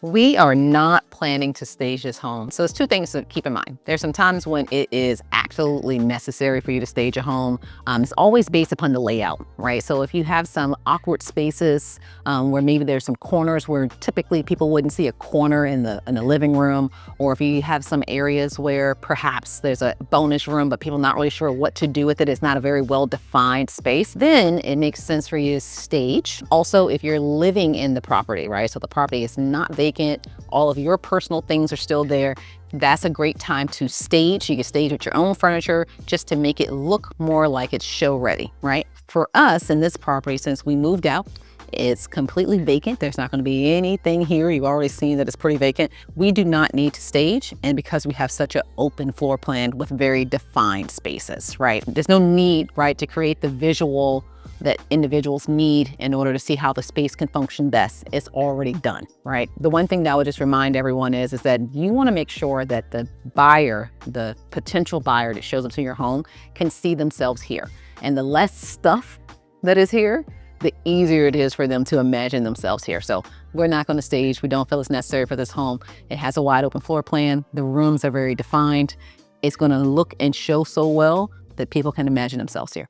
We are not planning to stage this home. So there's two things to keep in mind. There's some times when it is absolutely necessary for you to stage a home. It's always based upon the layout, right? So if you have some awkward spaces where maybe there's some corners where typically people wouldn't see a corner in the living room, or if you have some areas where perhaps there's a bonus room, but people not really sure what to do with it, it's not a very well-defined space, then it makes sense for you to stage. Also, if you're living in the property, right? So the property is not vacant, all of your personal things are still there, that's a great time to stage. You can stage with your own furniture just to make it look more like it's show ready, right? For us in this property, since we moved out, it's completely vacant. There's not going to be anything here. You've already seen that it's pretty vacant. We do not need to stage, and because we have such an open floor plan with very defined spaces, right? There's no need, right, to create the visual that individuals need in order to see how the space can function best. It's already done, right? The one thing that I would just remind everyone is that you want to make sure that the buyer, the potential buyer that shows up to your home, can see themselves here. And the less stuff that is here, the easier it is for them to imagine themselves here. So we're not going to stage. We don't feel it's necessary for this home. It has a wide open floor plan. The rooms are very defined. It's going to look and show so well that people can imagine themselves here.